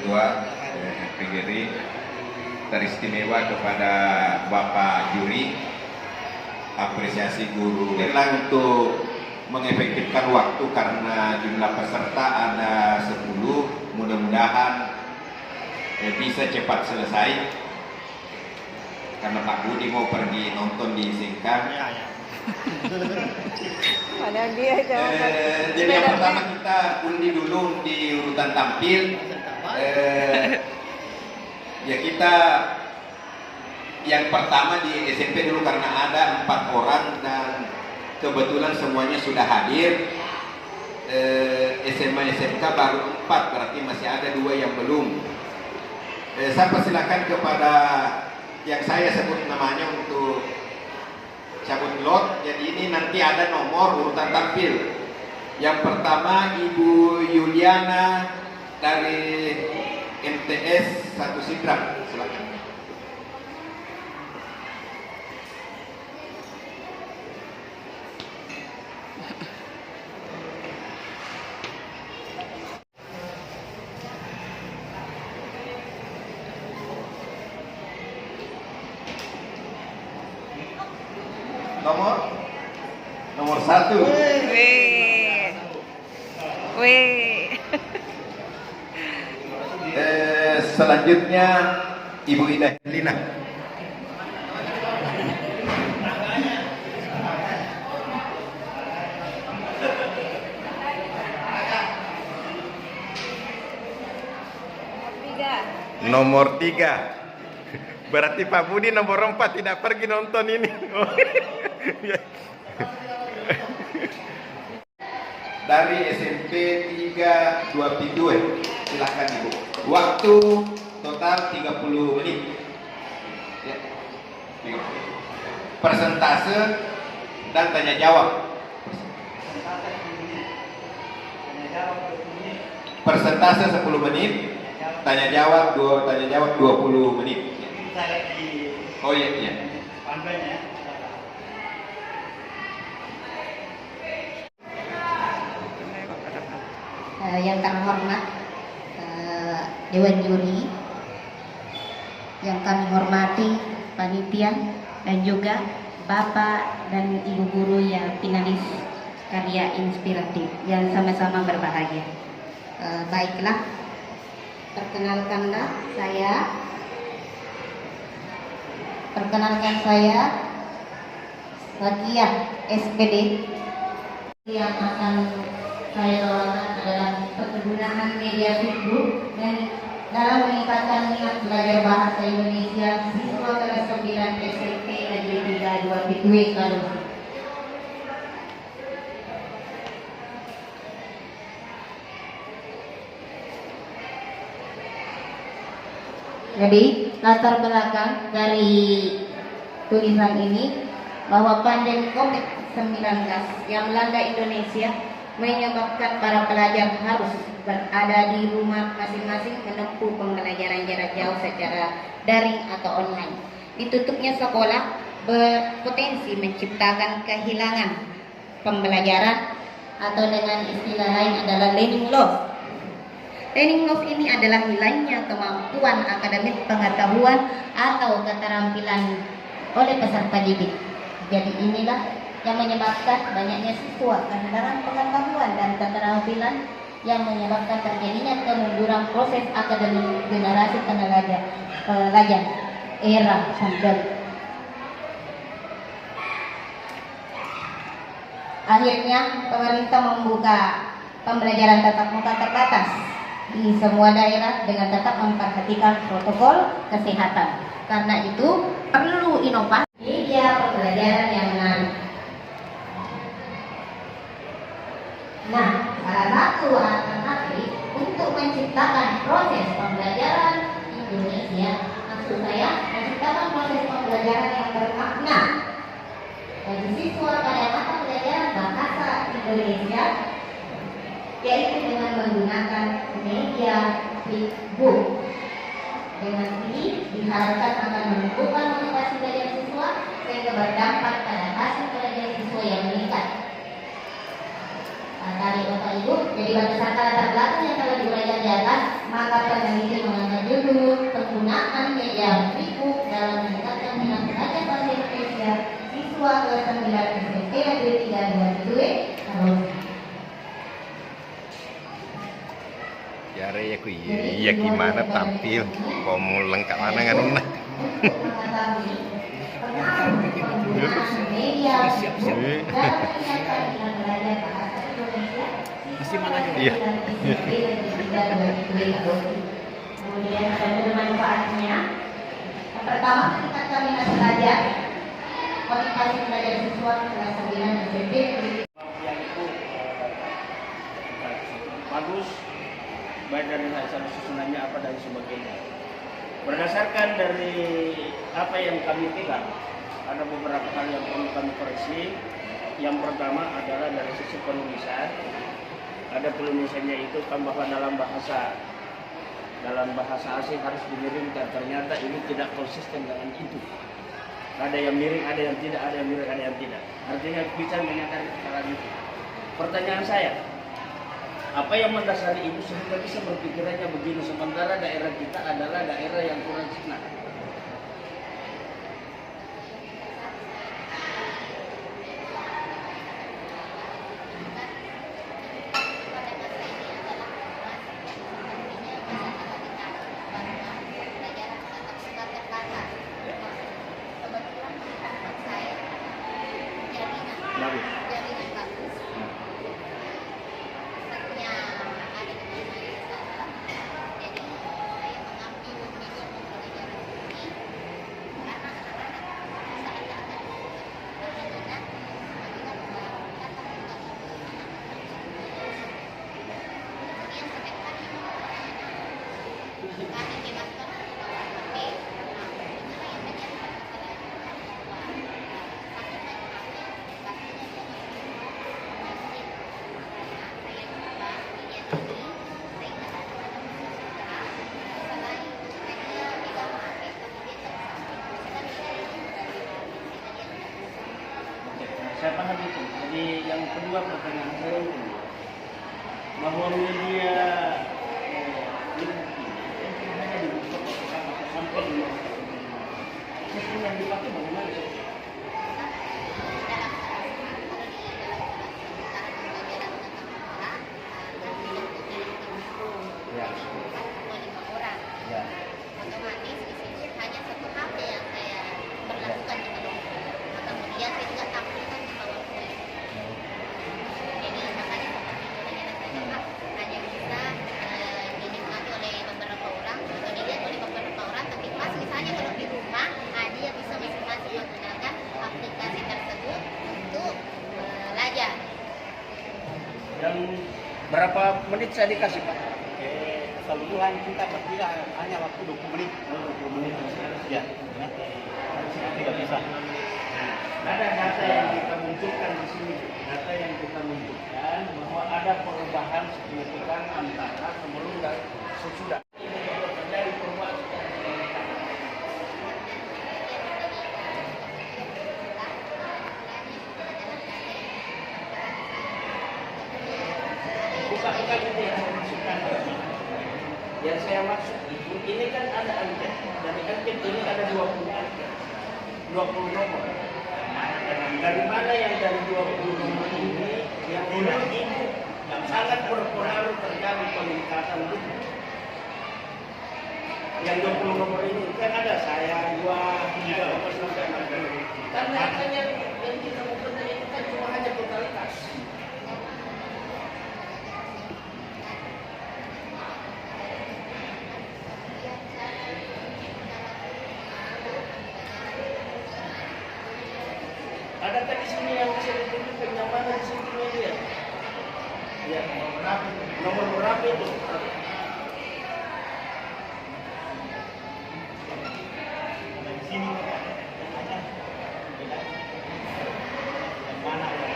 Ketua PGRI, teristimewa kepada Bapak Juri, apresiasi guru untuk mengefektifkan waktu karena jumlah peserta ada 10, mudah-mudahan bisa cepat selesai karena Pak Budi mau pergi nonton di Singkang. Padahal dia jadi yang pertama kita undi dulu di urutan tampil. Ya kita yang pertama di SMP dulu karena ada 4 orang dan kebetulan semuanya sudah hadir. SMA SMK baru 4, berarti masih ada 2 yang belum. Saya persilakan kepada yang saya sebut namanya untuk cabut lot. Jadi ini nanti ada nomor urutan tampil. Yang pertama Ibu Yuliana dari MTS 1 Sidrap, silakan. Nomor 1. Wih. Selanjutnya Ibu Ida Helina. Nomor 3. Berarti Pak Budi nomor 4 tidak pergi nonton ini. Dari SMP 322, silakan Ibu. Waktu total 30 menit. Ya. Persentase dan tanya jawab. Persentase 10 menit, tanya jawab 20 menit. Oh iya, iya. Yang terhormat Dewan Juri, yang kami hormati panitia dan juga Bapak dan Ibu guru yang finalis karya inspiratif yang sama-sama berbahagia. Baiklah, perkenalkan saya Zakia SPD. Yang akan saya bawakan adalah penggunaan media Facebook dan dalam meningkatkan minat belajar bahasa Indonesia siswa kelas 9 SMP Negeri 3 2 Pitwe Garut. Jadi latar belakang dari tulisan ini bahwa pandemi COVID-19 yang melanda Indonesia menyebabkan para pelajar harus berada di rumah masing-masing menempuh pembelajaran jarak jauh secara daring atau online. Ditutupnya sekolah berpotensi menciptakan kehilangan pembelajaran atau dengan istilah lain adalah learning loss. Learning loss ini adalah hilangnya kemampuan akademik, pengetahuan atau keterampilan oleh peserta didik. Jadi inilah yang menyebabkan banyaknya siswa kehilangan pengetahuan dan keterampilan yang menyebabkan terjadinya kemunduran proses akademik generasi pelajar era pandemi. Akhirnya pemerintah membuka pembelajaran tatap muka terbatas di semua daerah dengan tetap memperhatikan protokol kesehatan. Karena itu perlu inovasi media pembelajaran yang menarik. Nah, salah satu alternatif untuk menciptakan proses pembelajaran Indonesia, maksud saya menciptakan proses pembelajaran yang bermakna bagi siswa pada mata pelajaran bahasa Indonesia, yaitu dengan menggunakan media Facebook. Dengan ini diharapkan akan menumbuhkan motivasi belajar siswa sehingga berdampak pada hasil belajar siswa yang meningkat. Dari Bapak Ibu. Jadi berdasarkan latar belakang yang telah diuraikan di atas, maka peneliti mengangkat judul penggunaan media buku dalam meningkatkan minat belajar bahasa Indonesia siswa kelas 9 SMP Negeri 3 22 tahun. Jare ya ku iya gimana tampil kok mau lengkap mana kan Untuk mengetahui penggunaan media buku dalam meningkatkan minat belajar bahasa Indonesia siswa kelas 9 Iya. SMP Negeri 3 22 tahun. Kemudian ada bermanfaatnya. Yang pertama, meningkatkan minat belajar, motivasi belajar siswa kelas 9 SMP. Yang itu bagus, baik dari hasil susunannya apa dan sebagainya. Berdasarkan dari apa yang kami pegang, ada beberapa hal yang perlu kami koreksi. Yang pertama adalah dari sisi penulisan. Ada penulisannya itu tambahan dalam bahasa asing harus dimiringkan. Ternyata ini tidak konsisten dengan itu. Ada yang miring, ada yang tidak, ada yang miring, ada yang tidak. Artinya bisa menyangkal kesalahan itu. Pertanyaan saya, apa yang mendasari itu sehingga bisa berpikirannya begini sementara daerah kita adalah daerah yang kurang sinar? Bagus. Saya paham itu. Jadi yang kedua pertanyaan saya itu bahwa media ini hanya dibuka sampai di sistem yang dipakai bagaimana sih? Ya. Ya. Otomatis di situ hanya satu HP yang saya berlakukan di Kementerian. Kemudian saya juga tampilkan di PowerPoint. Jadi makanya seperti itu hanya bisa dinikmati oleh beberapa orang atau dilihat oleh beberapa orang. Tapi pas misalnya kalau di rumah, dia bisa masing-masing menggunakan aplikasi tersebut untuk belajar. Yang berapa menit saya dikasih Pak? Keseluruhan kita berkira hanya waktu 20 menit. 20 menit. Ya, tidak bisa. Ada data yang kita munculkan di sini, data yang kita munculkan bahwa ada perubahan signifikan antara sebelum dan sesudah. Terjadi perubahan secara signifikan. Bukan itu yang saya maksudkan. Yang saya maksud itu, ini kan ada angket. Dari angket ini ada 20 angket, 20 nomor. Dari mana yang dari 20 nomor ini yang menurut ibu yang sangat berpengaruh terjadi peningkatan itu? Yang 20 nomor ini kan ada saya, 2, 3, sampai 6. Karena angkanya yang kita mau itu kan cuma hanya totalitas. Adakah di sini yang bisa ditunjukkan yang mana di sini media? Ya, nomor berapa itu? Di sini mana ya?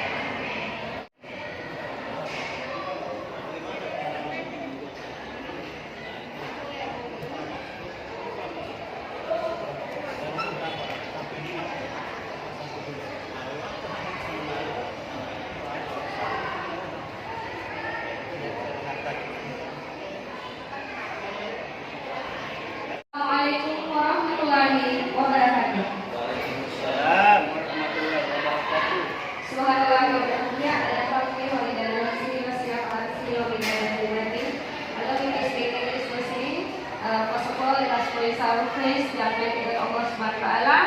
praise yang dari Allah Subhanahu wa Ta'ala.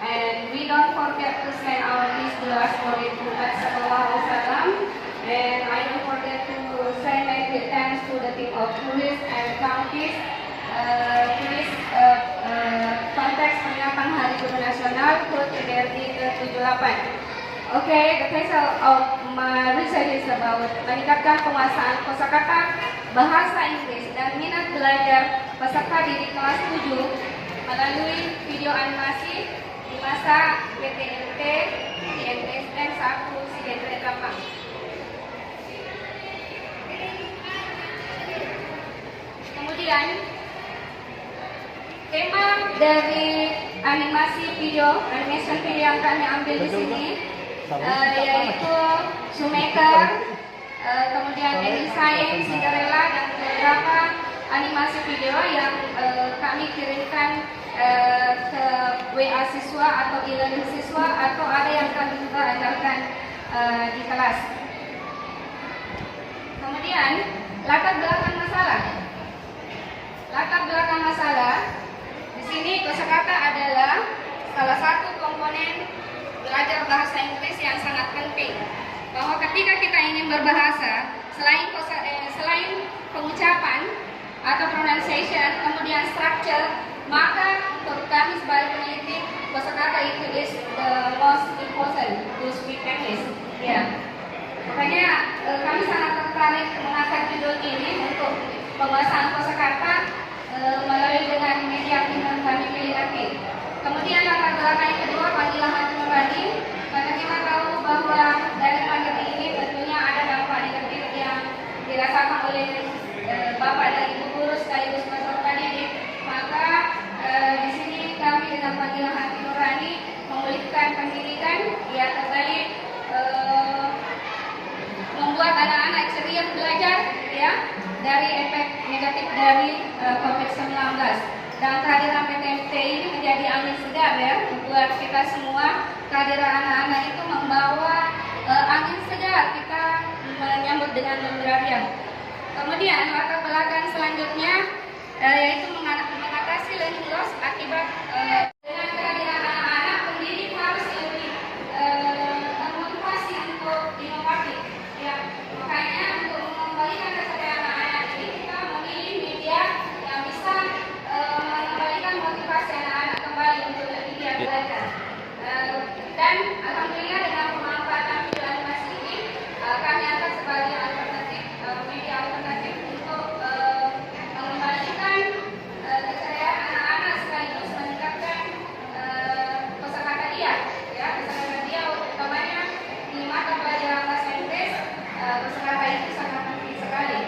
And we don't forget to send our peace to our story to Prophet Sallallahu Alaihi Wasallam. And I don't forget to send my great thanks to the team of tourists and counties. Konteks peringatan Hari Guru Nasional HUT PDRI ke-78. Okay, the title of my research is about meningkatkan penguasaan kosakata bahasa Inggris dan minat belajar peserta didik kelas 7 melalui video animasi di masa PTNT di MTSN 1 Sidendret Lapang. Kemudian tema dari animation video yang kami ambil di sini yaitu Shoemaker, kemudian Baby Science, Cinderella, dan beberapa animasi video yang kami kirimkan ke WA siswa atau e-learning siswa, atau ada yang kami juga ajarkan di kelas. Kemudian latar belakang masalah. Latar belakang masalah di sini kosakata adalah salah satu komponen belajar bahasa Inggris yang sangat penting. Bahwa ketika kita ingin berbahasa, selain pengucapan atau pronunciation, kemudian structure, maka untuk kami sebagai peneliti, kosakata itu is the most important to speak English. Ya, makanya kami sangat tertarik mengangkat judul ini untuk penguasaan kosakata melalui dengan media yang kami pilih nanti. Kemudian latar belakang yang kedua, panggilan hati nurani. Karena kita tahu bahwa dari pandemi ini tentunya ada dampak negatif yang dirasakan oleh Bapak dan Ibu guru sekaligus peserta didik. Maka di sini kami dengan panggilan hati nurani memulihkan pendidikan, ya kembali membuat anak-anak ceria belajar, ya, dari efek negatif dari COVID-19. Dan kehadiran PTMT ini menjadi angin segar, ya, buat kita semua. Kehadiran anak-anak itu membawa angin segar kita menyambut dengan gembira. Kemudian latar belakang selanjutnya yaitu mengatasi learning loss akibat dengan kehadiran anak-anak, pendidik harus lebih memotivasi untuk inovatif. Ya, makanya untuk mengembalikan kesadaran anak-anak ini kita memilih media yang bisa mengembalikan motivasi anak-anak kembali untuk lebih giat belajar. Dan alhamdulillah dengan pemanfaatan video animasi ini kami angkat sebagai alternatif, media alternatif untuk mengembalikan kesadaran anak-anak sekaligus meningkatkan kosakata dia, ya, kosakata dia utamanya di mata pelajaran bahasa Inggris. Kosakata itu sangat penting sekali.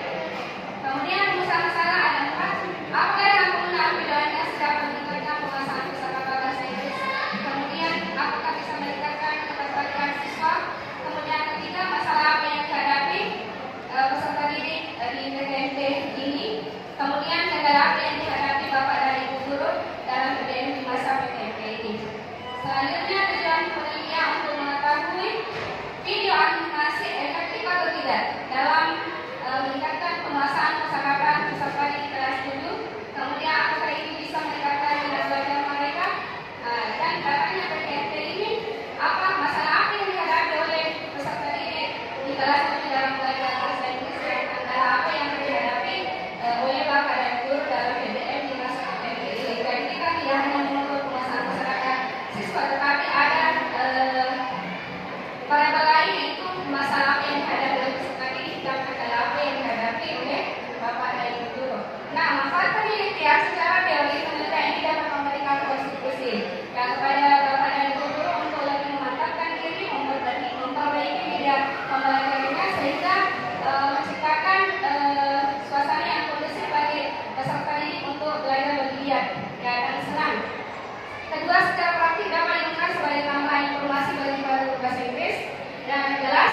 Kemudian masalah ada 4. Apakah yang penggunaan video animasi dapat meningkatkan penguasaan kosakata bahasa Inggris? Kemudian apakah bisa meningkatkan ketertarikan siswa? Kemudian ketiga, masalah apa yang dihadapi peserta didik di PTMT ini? Kemudian kendala apa yang dihadapi Bapak dan Ibu guru dalam PTM di masa PTMT ini? Selanjutnya, tujuan penelitian untuk mengetahui video animasi efektif atau tidak dalam meningkatkan penguasaan kosakata peserta didik kelas 7. Kemudian apakah ini bisa meningkatkan minat belajar mereka? Dan katanya PTMT ini apa masalah apa yang dihadapi oleh peserta didik di kelas 7 dalam belajar bahasa Inggris, dan kendala apa yang dihadapi oleh Bapak dan Guru dalam PTM di masa PTMT ini. Dan kita tidak hanya mengukur penguasaan kosakata siswa, tetapi ada variabel lain, yaitu masalah apa yang dihadapi oleh peserta didik dan kendala apa yang dihadapi oleh Bapak dan Ibu guru. Nah, manfaat penelitian secara teori penelitian ini dapat memberikan kontribusi dan kepada Bapak dan Ibu guru untuk lebih memantapkan diri, memperbaiki media pembelajarannya sehingga menciptakan suasana yang kondusif bagi peserta didik untuk belajar lebih giat dan senang. Kedua, secara praktik dapat digunakan sebagai tambahan informasi bagi para guru bahasa Inggris dan jelas.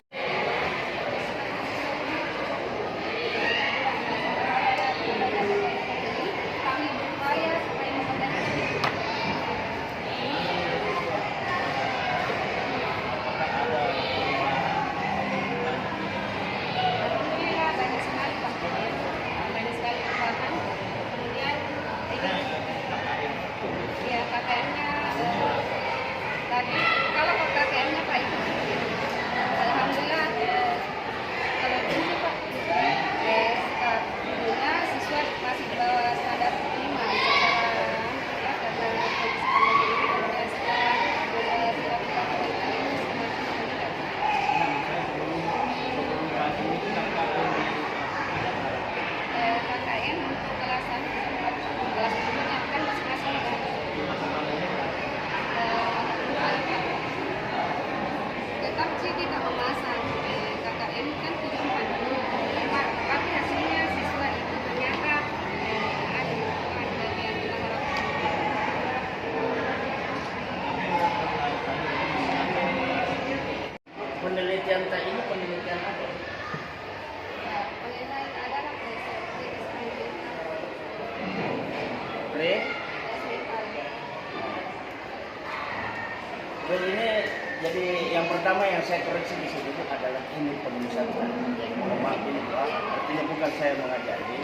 pertama yang saya koreksi di sini itu adalah ini penulisan. Mohon maaf ini Pak, artinya bukan saya mengajari.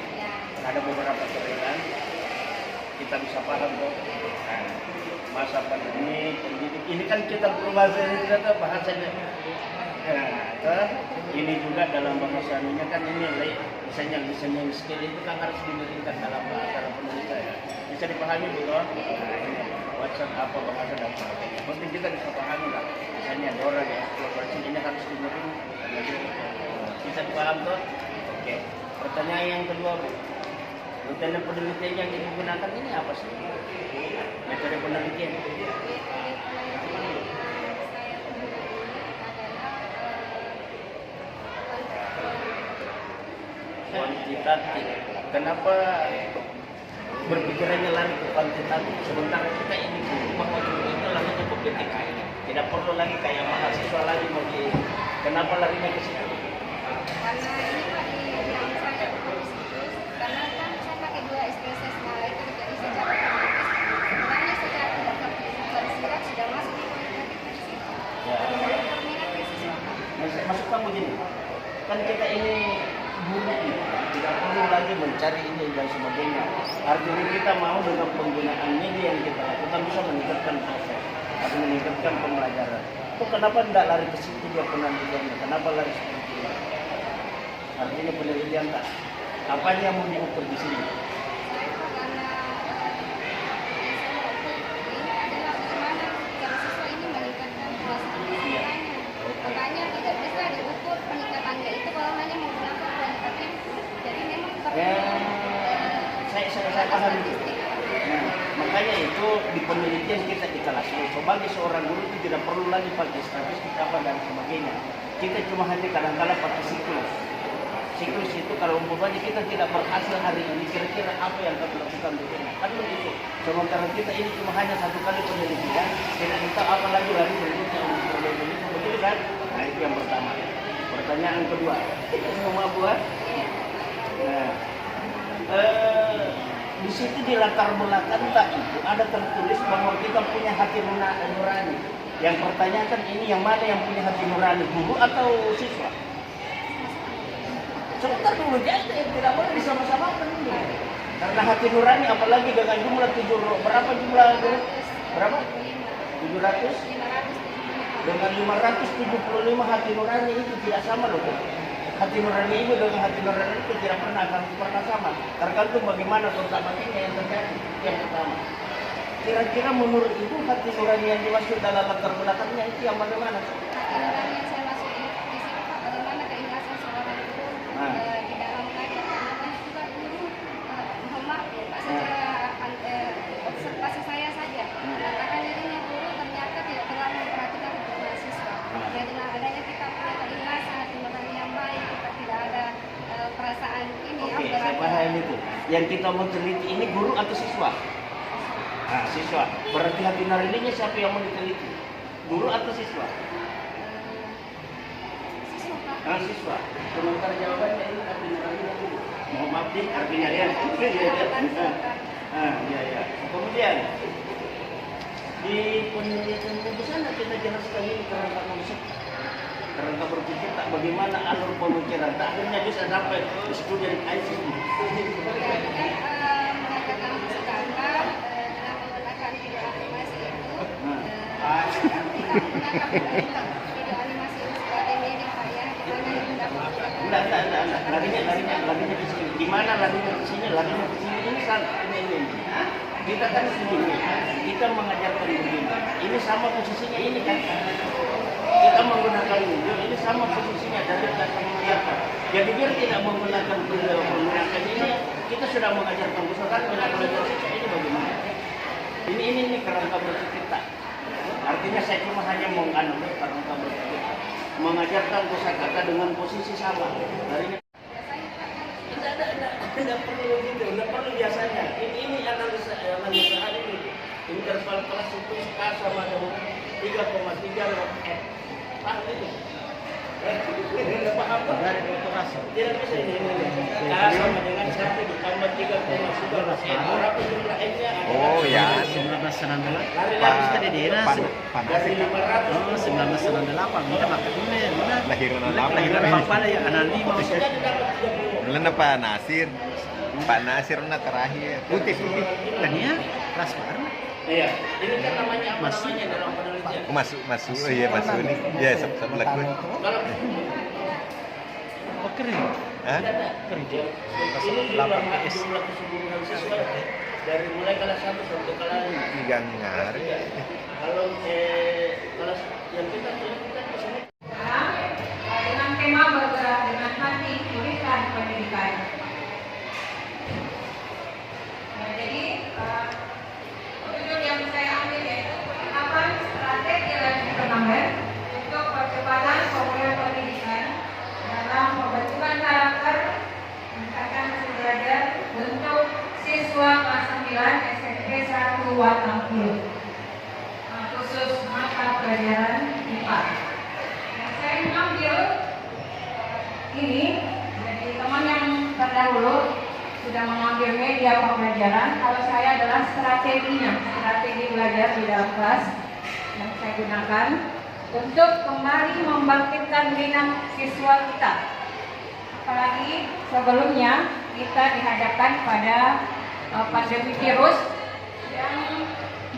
Ada beberapa keringan kita bisa paham kok. Nah, masa pandemi pendidik ini kan kita berbahasa ini kita bahasanya. Nah, ini juga dalam bahasa ini kan ini misalnya listening skill itu kan harus diberikan dalam bahasa penulisan ya. Bisa dipahami betul? Nah, ini WhatsApp apa bahasa dan sebagainya. Penting kita bisa pahami lah. Misalnya Dora ya, kalau ini harus diberikan. Bisa dipaham tuh? Oke. Pertanyaan yang kedua Bu. Metode penelitian yang digunakan ini apa sih? Metode penelitian. Kuantitatif. Kenapa berpikirannya lari ke kuantitatif? Sementara kita ini bahwa itu lagi ke PPTK. Tidak perlu lagi kayak mahasiswa lagi mau di. Kenapa larinya ke situ? Karena ini Pak yang saya fokus itu karena kan saya pakai 2 SPSS itu jadi secara otomatis sebenarnya secara tidak tersirat sudah masuk di kualitatif di situ. Maksud kamu gini, kan kita ini guru ini tidak perlu lagi mencari ini dan sebagainya. Artinya kita mau dengan penggunaan media yang kita lakukan bisa meningkatkan proses atau meningkatkan pembelajaran. Itu kenapa tidak lari ke situ dia penelitiannya? Kenapa lari seperti ini? Artinya penelitian tak. Apanya yang mau diukur di sini? Makanya tidak bisa diukur peningkatannya itu kalau hanya menggunakan kuantitatif. Jadi memang saya paham itu. Nah, makanya itu di penelitian kita di kelas sebagai seorang guru itu tidak perlu lagi pakai statistik apa dan sebagainya. Kita cuma hanya kadang-kadang pakai siklus. Siklus itu kalau umpamanya kita tidak berhasil hari ini, kira-kira apa yang kita lakukan berikutnya? Kan begitu. Sementara kita ini cuma hanya 1 kali penelitian, tidak kita apa lagi lari berikutnya untuk begitu kan? Nah itu yang pertama. Pertanyaan kedua, semua buat. Nah, di situ di latar belakang tak itu ada tertulis bahwa kita punya hati nurani. Yang pertanyakan ini yang mana yang punya hati nurani, guru atau siswa? Sebentar dulu, jadi tidak boleh disama-samakan dulu. Karena hati nurani apalagi dengan jumlah 7, berapa jumlah guru? Berapa? 700? Dengan 575 hati nurani itu tidak sama loh. Hati nurani ibu dengan hati nurani itu tidak pernah sama. Tergantung bagaimana kontak batinnya yang terjadi. Yang pertama. Kira-kira menurut ibu hati nurani yang dimaksud dalam latar belakangnya itu yang bagaimana? Hati nurani yang saya maksud di situ Pak, bagaimana keikhlasan seorang guru di dalam belajar. Karena banyak juga guru, mohon maaf Pak, secara observasi saya saja, mengatakan dirinya guru ternyata tidak terlalu memperhatikan untuk mahasiswa. Ya dengan adanya kita punya keikhlasan, hati nurani yang baik, kita tidak ada perasaan ini. Oke, saya paham itu. Yang kita mau teliti ini guru atau siswa? Nah, siswa. Berarti hati nuraninya siapa yang mau diteliti? Guru atau siswa? Siswa Pak. Nah, siswa. Sementara jawabannya ini hati nuraninya guru. Mohon maaf nih, artinya ya. Ya. Kemudian di penelitian buku sana kita jelaskan ini kerangka konsep, kerangka berpikir tak bagaimana alur pemikiran tak akhirnya bisa sampai di studi dari IC. Mengatakan sekarang dengan menggunakan video animasi itu video animasi itu sebagai media Pak ya, di mana itu dapat Enggak. Larinya ke sini. Gimana larinya ke sini? Larinya ke sini ini ini. Kita kan begini, kita mengajarkan begini. Ini sama posisinya ini kan. Kita menggunakan video ini sama posisinya dari kita mengajarkan. Jadi biar tidak menggunakan video menggunakan ini, kita sudah mengajarkan misalkan belajar ini bagaimana. Ini kerangka berpikir tak. Artinya saya cuma hanya mengandung kerangka berpikir. Mengajarkan kosakata dengan posisi sama. Larinya tidak perlu gitu, tidak perlu biasanya. Ini analisa hari ini. Interval kelas itu K sama dengan 3,3 paham itu? Tidak paham dari kelas. Tidak bisa ini. sama dengan 1 ditambah 3 koma sekian. Berapa jumlah M-nya? Oh ya. 1998. Lari-lari Kita di daerah. dari 500. Oh, 1998. Kita makan dulu. Lahiran Lahiran Bapak pada ya anak 5. Sudah didapat 30. Bulan Pak Nasir. Pak Nasir na terakhir. Putih. Dan ya, kelas baru. Iya, ini kan namanya apa namanya dalam penelitian? Oh, masuk. Oh iya masuk nih. Ya sebelah gue. Kalau Oh, keren. Hah? Kerja. ini jumlah keseluruhan siswa dari mulai kelas 1 sampai kelas Tiga ngari. kalau kelas yang kita kesini Dengan tema bergerak dengan hati, tuliskan pendidikan. Nah, jadi tujuan yang saya ambil yaitu penerapan strategi learning turnamen untuk percepatan pemulihan pendidikan dalam pembentukan karakter, meningkatkan hasil belajar untuk siswa kelas 9 SMP 1 Watangkulu, khusus mata pelajaran IPA. Nah, saya mengambil ini dari teman yang terdahulu sudah mengambil media pembelajaran. Kalau saya adalah strategi belajar di dalam kelas yang saya gunakan untuk kembali membangkitkan minat siswa kita. Apalagi sebelumnya kita dihadapkan pada pandemi virus yang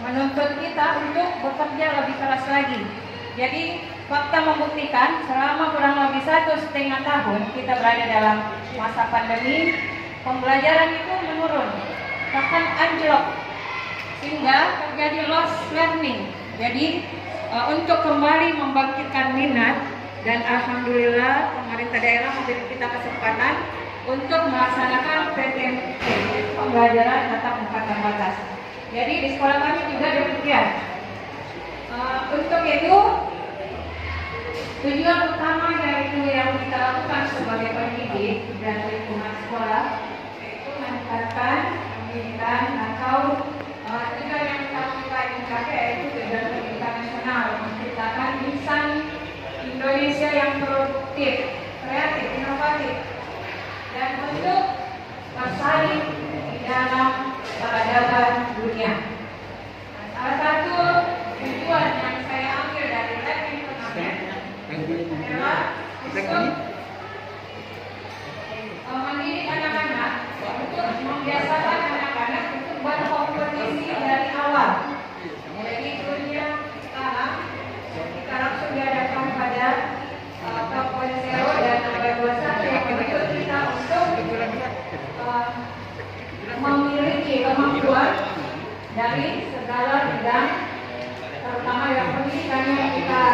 menuntut kita untuk bekerja lebih keras lagi. Jadi fakta membuktikan selama kurang lebih 1,5 tahun kita berada dalam masa pandemi, pembelajaran itu menurun, bahkan anjlok, sehingga terjadi loss learning. Jadi untuk kembali membangkitkan minat, dan alhamdulillah pemerintah daerah memberi kita kesempatan untuk melaksanakan PTMT, pembelajaran tatap muka terbatas. Jadi di sekolah kami juga demikian. Untuk itu tujuan utama yaitu yang kita lakukan sebagai pendidik dan lingkungan sekolah yaitu meningkatkan pendidikan atau tujuan yang kita lakukan yaitu tujuan pendidikan nasional, menciptakan insan Indonesia yang produktif, kreatif, inovatif, dan untuk bersaing di dalam peradaban dunia. Salah satu tujuan yang saya ambil dari learning turnamen adalah untuk mendidik anak-anak untuk membiasakan anak-anak untuk berkompetisi dari awal. Jadi dunia sekarang kita langsung dihadapkan pada 4.0 dan 21 yang menuntut kita untuk memiliki kemampuan dari segala bidang, terutama yang pendidikan yang kita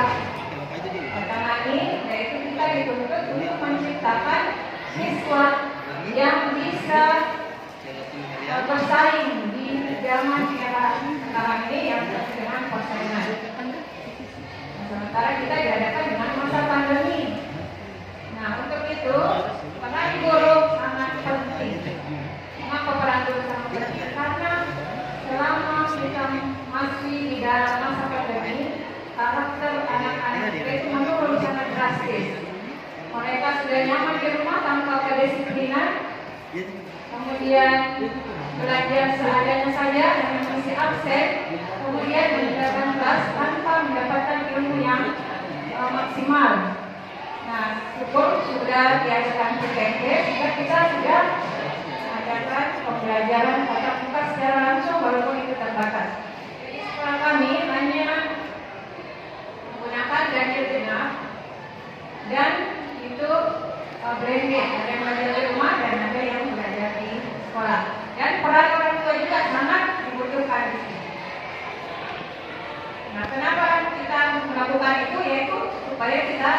tangani, yaitu kita dituntut untuk menciptakan siswa yang bisa bersaing di zaman era sekarang ini yang dengan persaingan. Sementara kita dihadapkan dengan masa pandemi. Nah, untuk itu peran guru sangat penting. Mengapa peran guru sangat penting? Karena selama kita masih di dalam masa pandemi, karakter anak-anak itu menurun sangat drastis. Mereka sudah nyaman di rumah tanpa kedisiplinan, kemudian belajar seadanya saja dengan mengisi absen, kemudian meninggalkan kelas tanpa mendapatkan ilmu yang maksimal. Nah, syukur sudah diadakan PTMT, sehingga kita sudah mengadakan pembelajaran tatap muka secara langsung walaupun itu terbatas. Jadi sekolah kami hanya menggunakan ganjil genap dan itu blended, ada yang belajar di rumah dan ada yang belajar di sekolah. Dan peran orang tua juga sangat dibutuhkan di sini. Nah, kenapa kita melakukan itu? Yaitu supaya kita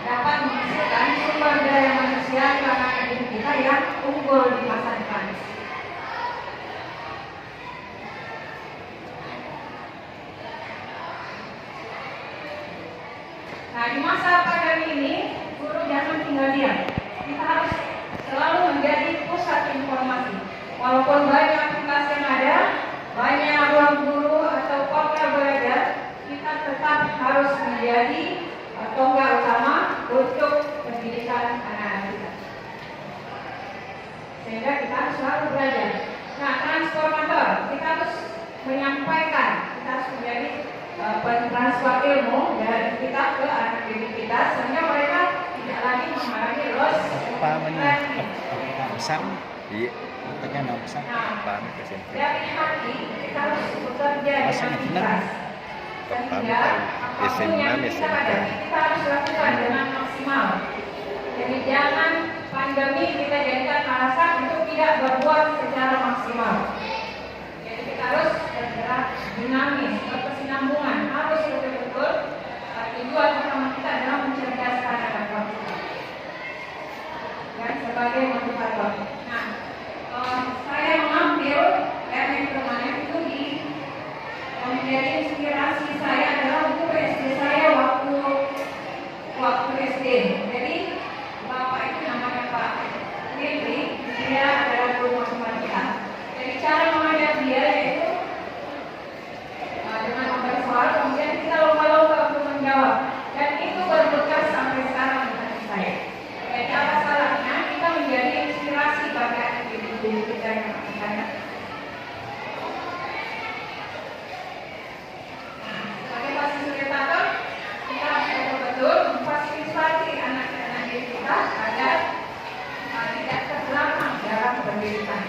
dapat menghasilkan sumber daya manusia di kalangan didik kita yang unggul di masa depan. Nah, di masa pandemi ini, guru jangan tinggal diam. Kita harus selalu menjadi pusat informasi. Walaupun banyak aplikasi yang ada, banyak ruang guru atau portal belajar, kita tetap harus menjadi tonggak utama untuk pendidikan anak-anak kita. sehingga kita harus selalu belajar. Nah, transformator, kita harus menyampaikan, kita harus menjadi pentransfer ilmu dari kita ke anak didik kita, sehingga mereka tidak lagi mengalami loss learning. Besar, Iya. tekan besar. Nah, Paham ke sini. dari hati kita harus bekerja dengan ikhlas, sehingga apapun yang kita hadapi kita harus lakukan dengan maksimal. Jadi jangan pandemi kita jadikan alasan untuk tidak berbuat secara maksimal. Jadi kita harus bergerak dinamis, berkesinambungan, harus betul-betul tujuan utama kita adalah mencerdaskan anak bangsa dan sebagai motivator. Nah, saya mengambil yang kemarin itu di menjadi inspirasi saya adalah buku SD saya waktu SD. Jadi bapak itu namanya Pak Firly, dia adalah guru matematika. Jadi cara mengajar dia yaitu dengan memberi soal, kemudian kita lomba-lomba untuk menjawab, dan itu berbekas sampai sekarang di hati saya. Jadi apa salahnya kita menjadi inspirasi bagi anak-anak kita yang akan. Sebagai fasilitator, kita harus betul-betul memfasilitasi anak-anak didik kita agar tidak terbelakang dalam pendidikan.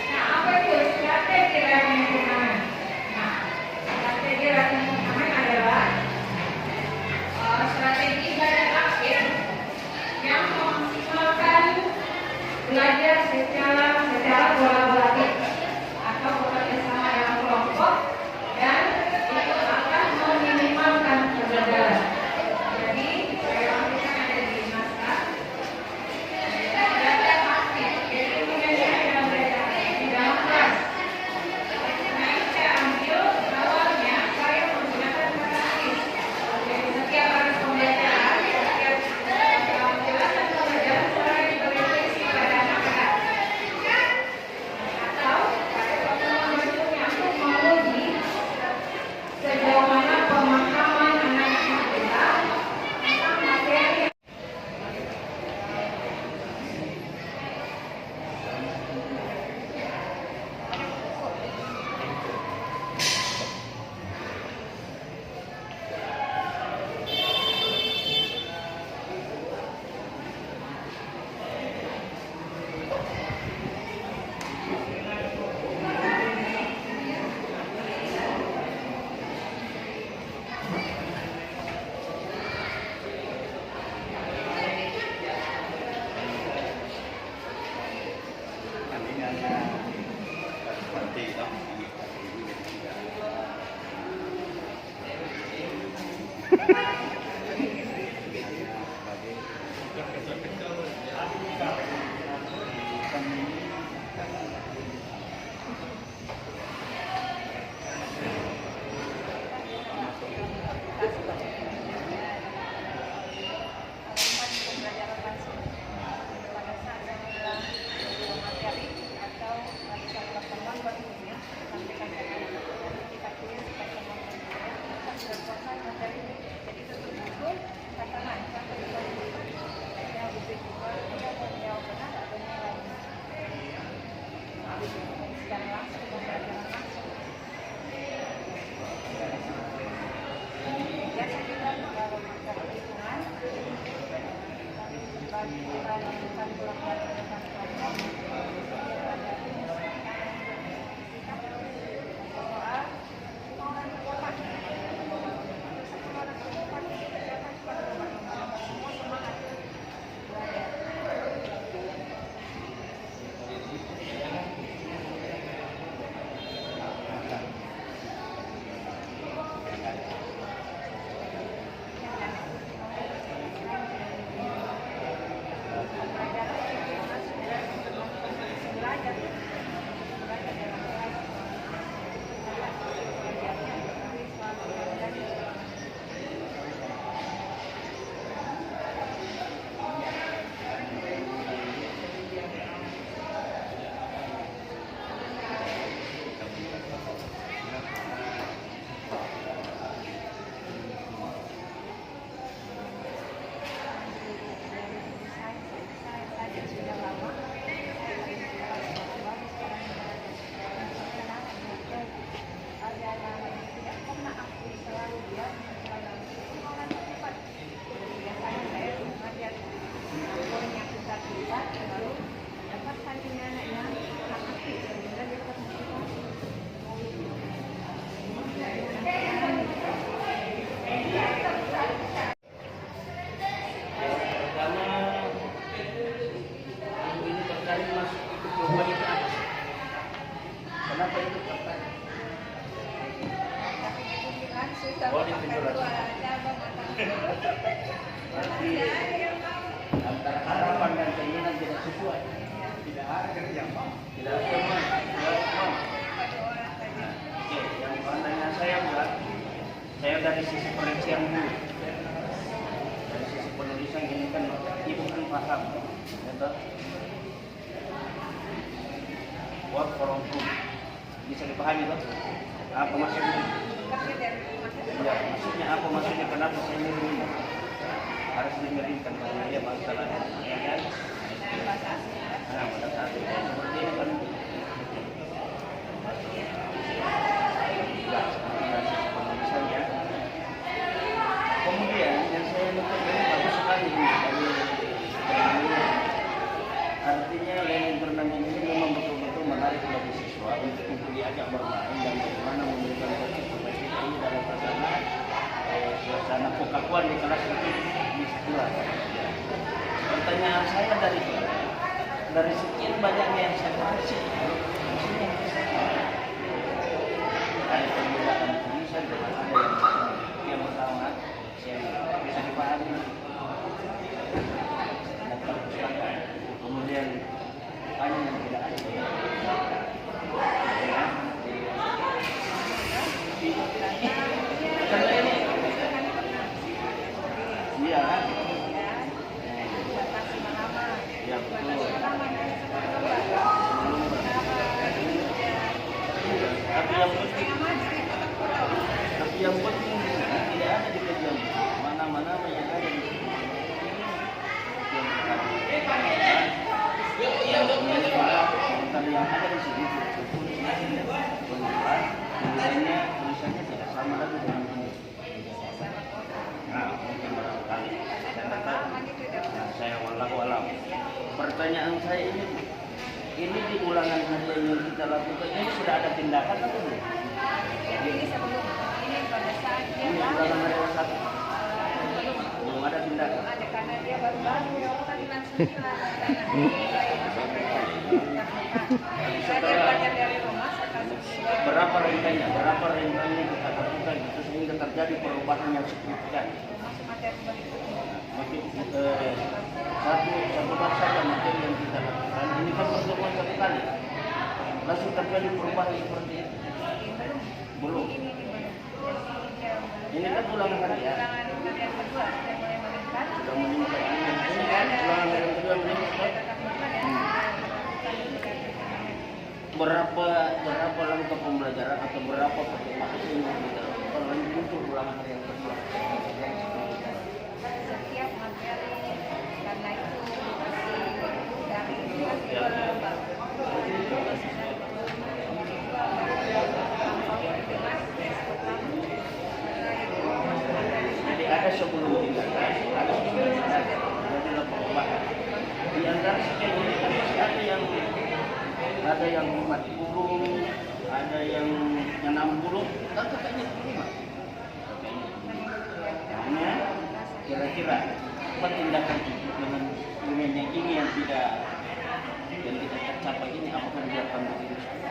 Nah, apa itu strategi learning turnamen? Nah, strategi learning turnamen adalah strategi belajar akhir yang memaksimalkan belajar secara kolaboratif atau bekerja sama dalam kelompok, dan itu akan meminimalkan kegagalan. Jadi saya lakukan ada di naskah belajar aktif. Jadi kemudian dalam belajar aktif di dalam kelas. Nah, ini saya ambil awalnya saya menggunakan kata aktif. Jadi setiap harus pembelajaran, setiap penjelasan pembelajaran saya diberi puisi pada anak-anak. Atau pada pertemuan berikutnya untuk menguji sejauh mana pemahaman anak-anak kita tentang materi. Tapi antara harapan dan keinginan tidak sesuai. Tidak ada kerja, Pak. Tidak ada teman. Oke, yang pandangnya saya buat, saya dari sisi perincian dulu. Dari sisi penulisan ini kan ibu kan paham, betul? Work for home, bisa dipahami toh? Apa maksudnya? Ya, maksudnya apa maksudnya? Kenapa saya ini harus dimiringkan karena dia bangsa lain, ya kan? Nah, pada saat itu seperti ini kan. Penulisannya. Kemudian yang saya lihat ini bagus sekali ini. Artinya learning turnamen ini memang betul-betul menarik bagi siswa untuk diajak bermain dan bagaimana memberikan partisipasi ini dalam suasana kekakuan di kelas itu di sekolah. Pertanyaan saya dari sekian banyaknya yang saya baca, maksudnya ada perbedaan tulisan dan ada yang pertama saya bisa dipahami. Kemudian hanya yang tidak ada. Karena ini, iya kan? Ya betul. Tapi yang penting di sini tidak ada di kajian mana-mana yang ada di sini. Yang ada di sini tulisannya tidak sama lagi dengan ini. Nah, mungkin barangkali saya wallahu alam. Pertanyaan saya ini di ulangan harian yang kita lakukan ini sudah ada tindakan atau belum? Ini sebelum ini pada saat dia Ini ulangan harian 1 belum ada tindakan. ada karena dia baru-baru kan langsung saya belajar dari rumah Berapa rentangnya kita lakukan itu sehingga terjadi perubahan yang signifikan. Mungkin satu saja materi yang kita lakukan ini kan pertemuan satu kali langsung terjadi perubahan seperti itu. Belum. Ini kan ulangan harian. Sudah meningkat. Ini kan ulangan harian kedua meningkat. Berapa langkah pembelajaran atau berapa perkembangan yang kita lakukan kalau untuk ulangan harian kedua? Setiap materi karena itu jadi ada sebelum tindakan, ada sebelum tindakan, ada perubahan. Di antara sekian ini kan masih ada yang 40, ada yang 60, kan kakaknya 5. Hanya kira-kira apa tindakan itu dengan yang ini yang tidak tercapai ini apakah dibiarkan begitu saja?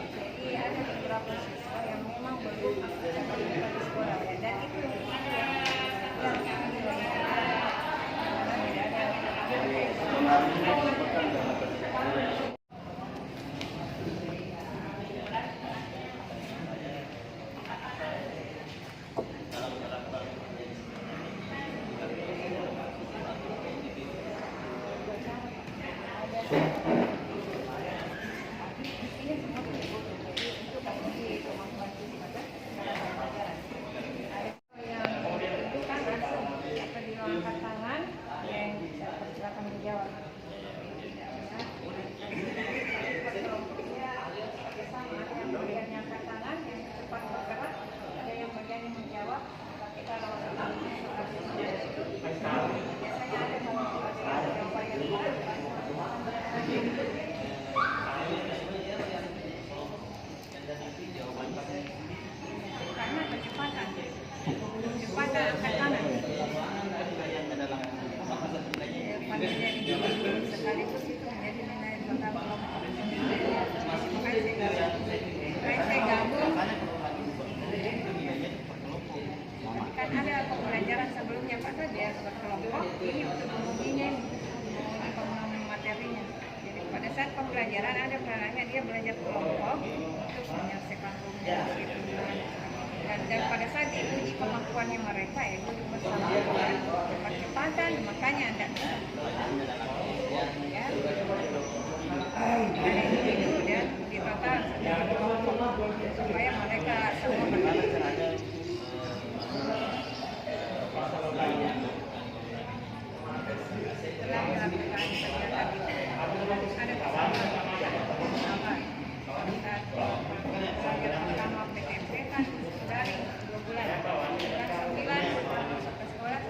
Jadi ada beberapa siswa yang memang belum di sekolah dan itu pengaruhnya merupakan dalam bisa diuji kemampuannya mereka ya duduk bersama percepatan makanya ada ya kemudian ditata supaya mereka semua setelah melakukan kegiatan itu ada kegiatan pertama PTMP kan dari 2 bulan bulan 9 masuk ke sekolah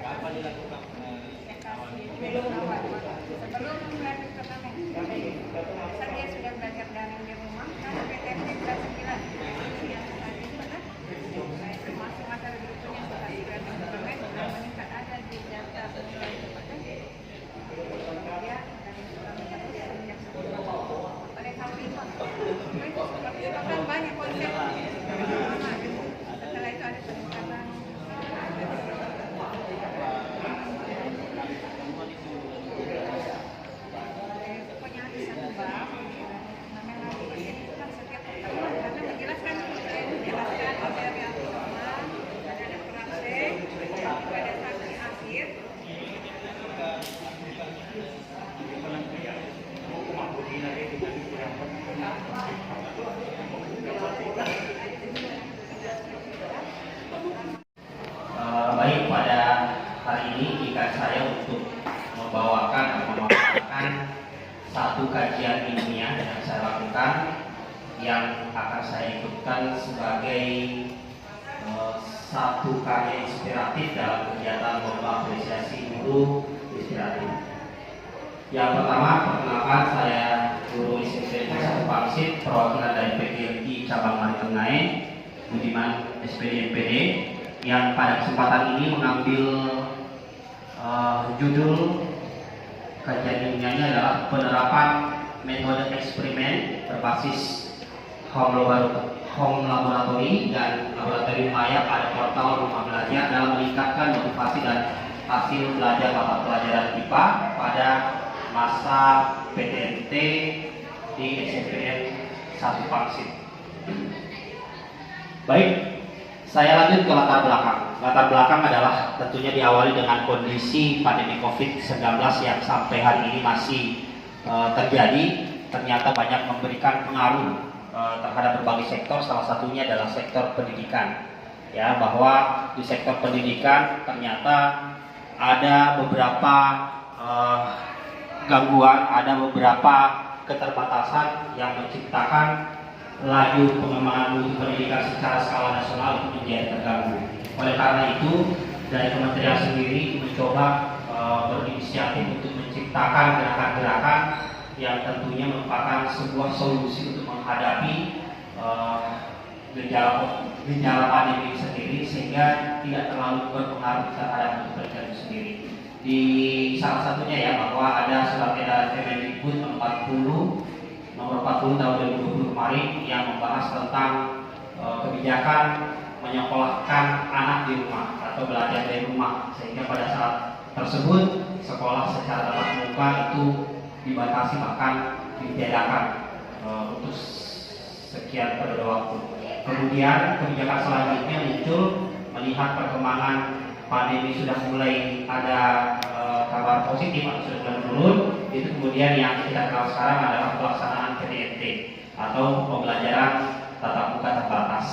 sebelum melanjut turnamen saat dia sudah belajar daring di rumah kalau PTMP bulan 9 yang tadi itu kan masuk materi berikutnya sudah belajar turnamen dan meningkat ada di data mulai kemudian dari turnamen terus yang sebelum pada tahun 5 itu seperti itu kan banyak konsep setelah itu ada peningkatan pokoknya ada satu bab namanya lagi itu kan setiap pertemuan karena menjelaskan materi yang pertama dan ada praktek pada saksi akhir baik, pada hari ini jika saya untuk membawakan atau memaparkan satu kajian ilmiah yang saya lakukan yang akan saya ikutkan sebagai satu karya inspiratif dalam kegiatan lomba apresiasi guru inspiratif. Yang pertama, perkenalkan saya guru SMP 1 Pangsit, perwakilan dari PGRI cabang Maritenggae, Budiman SPD MPD, yang pada kesempatan ini mengambil judul kajian ilmiahnya adalah penerapan metode eksperimen berbasis home laboratory dan laboratorium maya pada portal rumah belajar dalam meningkatkan motivasi dan hasil belajar mata pelajaran IPA pada masa PTMT di SMPN 1 Pangsit. Baik, saya lanjut ke latar belakang. Latar belakang adalah tentunya diawali dengan kondisi pandemi COVID-19 yang sampai hari ini masih terjadi. Ternyata banyak memberikan pengaruh terhadap berbagai sektor, salah satunya adalah sektor pendidikan. Ya, bahwa di sektor pendidikan ternyata ada beberapa gangguan, ada beberapa keterbatasan yang menciptakan laju pengembangan mutu pendidikan secara skala nasional itu menjadi terganggu. Oleh karena itu, dari kementerian sendiri mencoba berinisiatif untuk menciptakan gerakan-gerakan yang tentunya merupakan sebuah solusi untuk menghadapi gejala pandemi sendiri sehingga tidak terlalu berpengaruh terhadap mutu pendidikan itu sendiri. Di salah satunya ya bahwa ada surat edaran Kemendikbud nomor 40 tahun 2020 kemarin yang membahas tentang kebijakan menyekolahkan anak di rumah atau belajar dari rumah, sehingga pada saat tersebut sekolah secara tatap muka itu dibatasi bahkan ditiadakan untuk sekian periode waktu. Kemudian kebijakan selanjutnya muncul melihat perkembangan pandemi sudah mulai ada kabar positif atau sudah mulai menurun. Itu kemudian yang kita kenal sekarang adalah pelaksanaan PTMT atau pembelajaran tatap muka terbatas.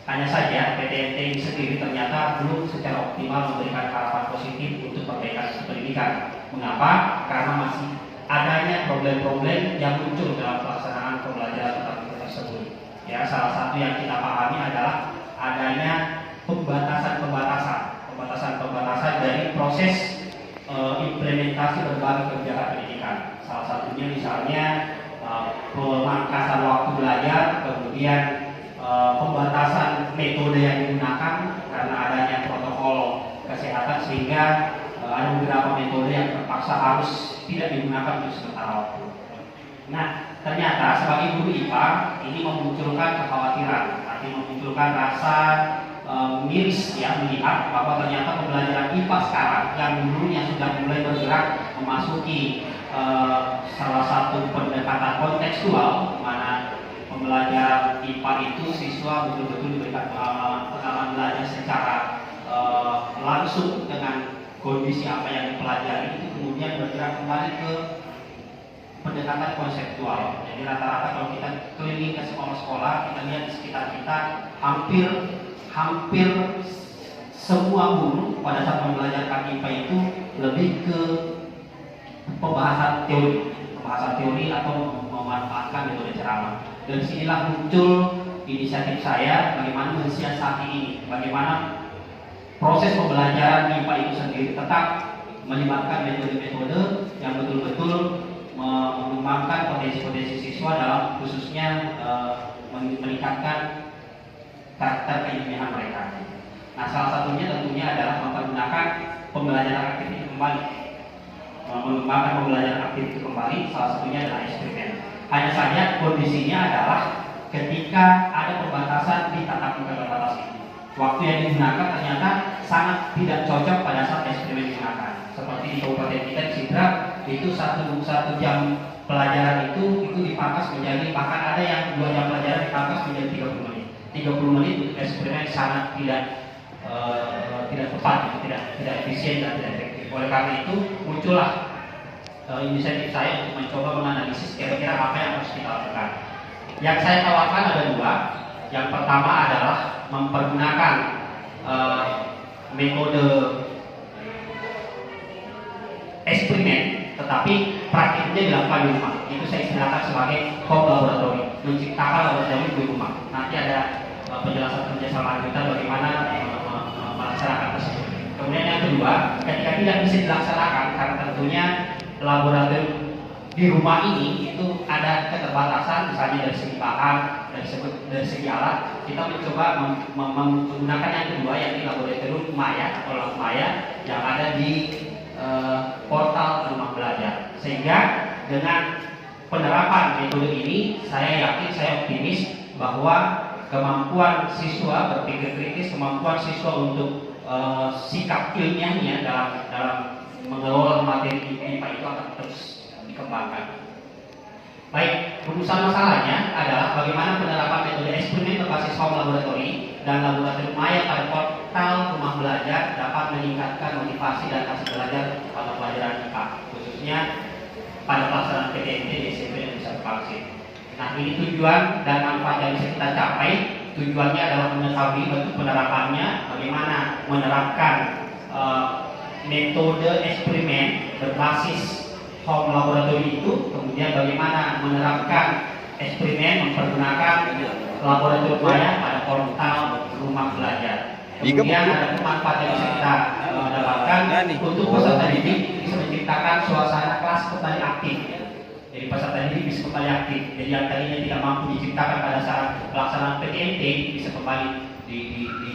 Hanya saja PTMT ini sendiri ternyata belum secara optimal memberikan harapan positif untuk perbaikan pendidikan. Mengapa? Karena masih adanya problem-problem yang muncul dalam pelaksanaan pembelajaran tatap muka tersebut. Ya, salah satu yang kita pahami adalah adanya pembatasan dari proses implementasi berbagai kebijakan pendidikan. Salah satunya misalnya pemangkasan waktu belajar, kemudian pembatasan metode yang digunakan karena adanya protokol kesehatan, sehingga ada beberapa metode yang terpaksa harus tidak digunakan untuk sementara waktu. Nah, ternyata sebagai guru IPA ini memunculkan kekhawatiran, artinya memunculkan rasa miris ya, melihat bahwa ternyata pembelajaran IPA sekarang yang dulunya sudah mulai bergerak memasuki salah satu pendekatan kontekstual, di mana pembelajaran IPA itu siswa betul-betul diberikan pengalaman belajar secara langsung dengan kondisi apa yang dipelajari, itu kemudian bergerak kembali ke pendekatan konseptual. Jadi rata-rata kalau kita keliling ke sekolah-sekolah, kita lihat di sekitar kita hampir semua guru pada saat membelajarkan IPA itu lebih ke pembahasan teori atau memanfaatkan metode ceramah. Dan sinilah muncul inisiatif saya bagaimana mensiasati ini, bagaimana proses pembelajaran IPA itu sendiri tetap melibatkan metode-metode yang betul-betul mengembangkan potensi-potensi siswa dalam khususnya meningkatkan karakter keilmiahan mereka. Nah, salah satunya tentunya adalah mempergunakan pembelajaran aktif kembali. Mengembangkan pembelajaran aktif kembali, salah satunya adalah eksperimen. Hanya saja kondisinya adalah ketika ada pembatasan di tatap muka terbatas ini. Waktu yang digunakan ternyata sangat tidak cocok pada saat eksperimen digunakan. Seperti di kabupaten kita di Sidrap, itu satu jam pelajaran itu dipangkas menjadi, bahkan ada yang 2 jam pelajaran dipangkas menjadi 30 menit. 30 menit untuk eksperimen sangat tidak tepat, tidak efisien dan tidak efektif. Oleh karena itu muncullah inisiatif saya untuk mencoba menganalisis kira-kira apa yang harus kita lakukan. Yang saya tawarkan ada 2. Yang pertama adalah mempergunakan metode eksperimen, tetapi praktiknya dilakukan di rumah. Itu saya istilahkan sebagai home laboratory, menciptakan laboratorium di rumah. Nanti ada penjelasan kerjasama kita bagaimana melaksanakan tersebut. Kemudian yang kedua, ketika tidak bisa dilaksanakan karena tentunya laboratorium di rumah ini itu ada keterbatasan, misalnya dari segi bahan, dari segi alat, kita mencoba menggunakan yang kedua, yakni laboratorium Maya atau Lab Maya yang ada di portal rumah belajar. Sehingga dengan penerapan metode ini, saya yakin, saya optimis bahwa kemampuan siswa berpikir kritis, kemampuan siswa untuk sikap ilmiahnya dalam mengelola materi IPA itu akan terus dikembangkan. Baik, rumusan masalahnya adalah bagaimana penerapan metode eksperimen berbasis home laboratory dan laboratorium Maya pada portal rumah belajar dapat meningkatkan motivasi dan hasil belajar pada pelajaran IPA, khususnya pada pelaksanaan PTMT di SMP dan bisa bervaksin. Nah, ini tujuan dan manfaat yang bisa kita capai. Tujuannya adalah mengetahui bentuk penerapannya, bagaimana menerapkan metode eksperimen berbasis home laboratory itu, kemudian bagaimana menerapkan eksperimen mempergunakan laboratorium Maya pada portal rumah belajar. Kemudian ada manfaat yang bisa kita dapatkan untuk peserta didik bisa menciptakan suasana kelas kembali aktif. Jadi peserta didik bisa kembali aktif. Jadi yang tadinya tidak mampu diciptakan pada saat pelaksanaan PTMT bisa kembali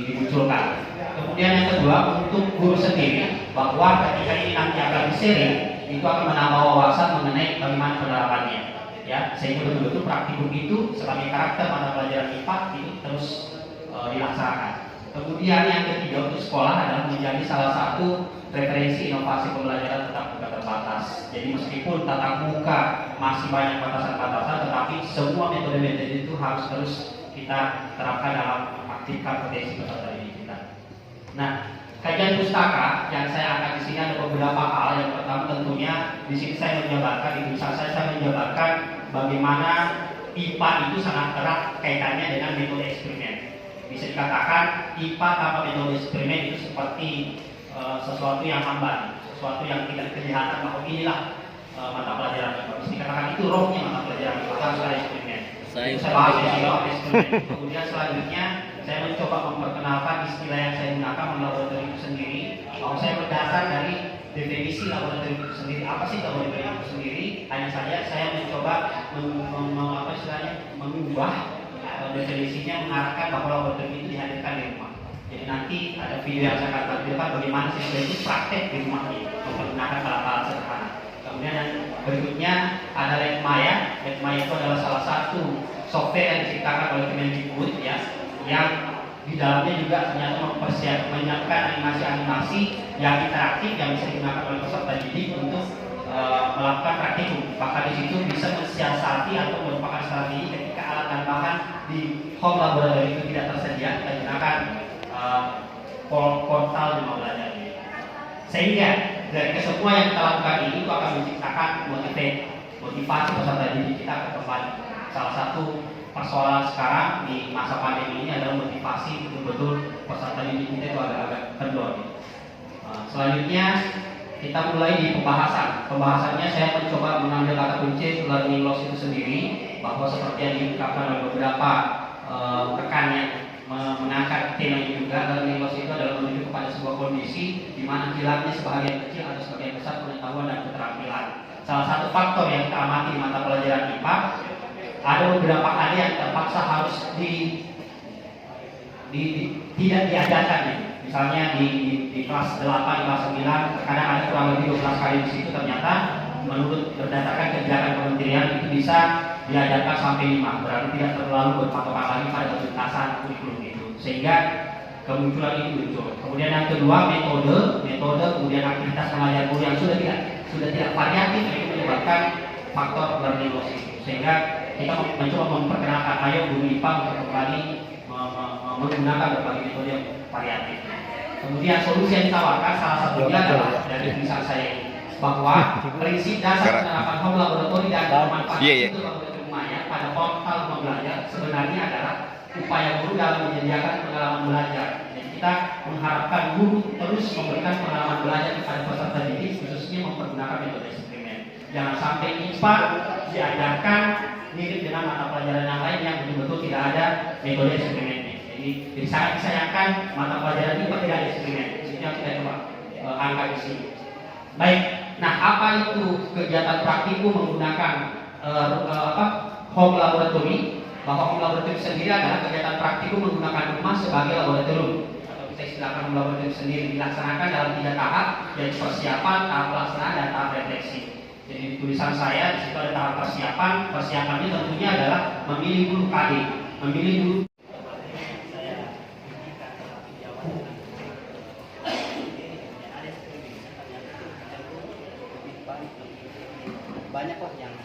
dimunculkan. Kemudian yang kedua, untuk guru sendiri, bahwa ketika ini nanti akan di-sharing, itu akan menambah wawasan mengenai bagaimana penerapannya, ya, sehingga betul-betul praktikum itu sebagai karakter mata pelajaran IPA itu terus dilaksanakan. Kemudian yang ketiga, untuk sekolah adalah menjadi salah satu referensi inovasi pembelajaran tatap muka terbatas. Jadi meskipun tatap muka masih banyak batasan-batasan, tetapi semua metode-metode itu harus terus kita terapkan dalam aktifkan potensi peserta didik kita. Nah, kajian pustaka yang saya angkat di sini ada beberapa hal. Yang pertama tentunya di sini saya menjabarkan, di tulisan saya menjabarkan bagaimana IPA itu sangat erat kaitannya dengan metode eksperimen. Bisa dikatakan IPA tanpa metode eksperimen itu seperti sesuatu yang hambar, sesuatu yang tidak kelihatan bahwa inilah mata pelajaran IPA. Bisa dikatakan itu rohnya mata pelajaran IPA, harus ada eksperimen. Saya bahas eksperimen. Kemudian selanjutnya saya mencoba memperkenalkan istilah yang saya gunakan laboratorium itu sendiri. Bahwa saya berdasar dari definisi laboratorium itu sendiri. Apa sih laboratorium itu sendiri? Hanya saja saya mencoba mengubah definisinya, mengarahkan bahwa laboratorium itu dihadirkan di rumah. Jadi nanti ada video yang saya akan tampilkan bagaimana siswa itu praktek di rumahnya menggunakan alat-alat sederhana. Kemudian yang berikutnya ada Lab Maya. Lab Maya itu adalah salah satu software yang diciptakan oleh Kemendikbud, ya, yang di dalamnya juga ternyata menyiapkan animasi-animasi yang interaktif yang bisa digunakan oleh peserta didik untuk melakukan praktikum. Bahkan di situ bisa mensiasati atau merupakan strategi ketika alat dan bahan di home laboratory itu tidak tersedia, kita gunakan portal Rumah Belajar ini. Sehingga dari semua yang kita lakukan ini itu akan menciptakan motivasi peserta didik kita ke depan. Salah satu persoalan sekarang di masa pandemi ini adalah motivasi betul-betul peserta didik kita itu agak-agak kendor. Selanjutnya kita mulai di pembahasan. Pembahasannya saya mencoba mengambil kata kunci learning loss itu sendiri, bahwa seperti yang diungkapkan oleh beberapa rekan yang mengangkat tema ini juga, learning loss itu adalah menuju kepada sebuah kondisi di mana hilangnya sebagian kecil atau sebagian besar pengetahuan dan keterampilan. Salah satu faktor yang kita amati di mata pelajaran IPA, ada beberapa hal yang terpaksa harus tidak diajarkan ya. Misalnya di kelas 8, kelas 9, terkadang ada kurang lebih 12 kali di situ, ternyata menurut berdasarkan kebijakan kementerian itu bisa diajarkan sampai 5, berarti tidak terlalu berpatokan lagi pada tuntasan kurikulum itu, sehingga kemunculan ini muncul. Kemudian yang kedua, metode kemudian aktivitas mengajar guru yang sudah tidak variatif, itu menyebabkan faktor learning loss itu, sehingga kita mencoba memperkenalkan ayo guru IPA untuk kembali menggunakan berbagai metode yang variatif. Kemudian solusi yang ditawarkan salah satunya adalah dari tulisan saya ini, bahwa prinsip dasar penerapan home laboratory dan pemanfaatan itu rumahnya pada portal Rumah Belajar sebenarnya adalah upaya guru dalam menyediakan pengalaman belajar. Dan kita mengharapkan guru terus memberikan pengalaman belajar kepada peserta didik, khususnya mempergunakan metode eksperimen. Jangan sampai IPA diajarkan mirip dengan mata pelajaran yang lain yang betul-betul tidak ada metode eksperimennya. Jadi sangat disayangkan mata pelajaran ini tidak ada eksperimen. Itu yang kita coba angkat di sini. Baik, nah apa itu kegiatan praktikum menggunakan home laboratory? Bahwa home laboratory sendiri adalah kegiatan praktikum menggunakan rumah sebagai laboratorium, atau kita istilahkan home laboratory sendiri, dilaksanakan dalam 3 tahap, yaitu persiapan, tahap pelaksanaan, dan tahap refleksi. Jadi di tulisan saya di situ ada tahap persiapan. Persiapannya tentunya adalah memilih guru KD, memilih guru. Banyaklah yang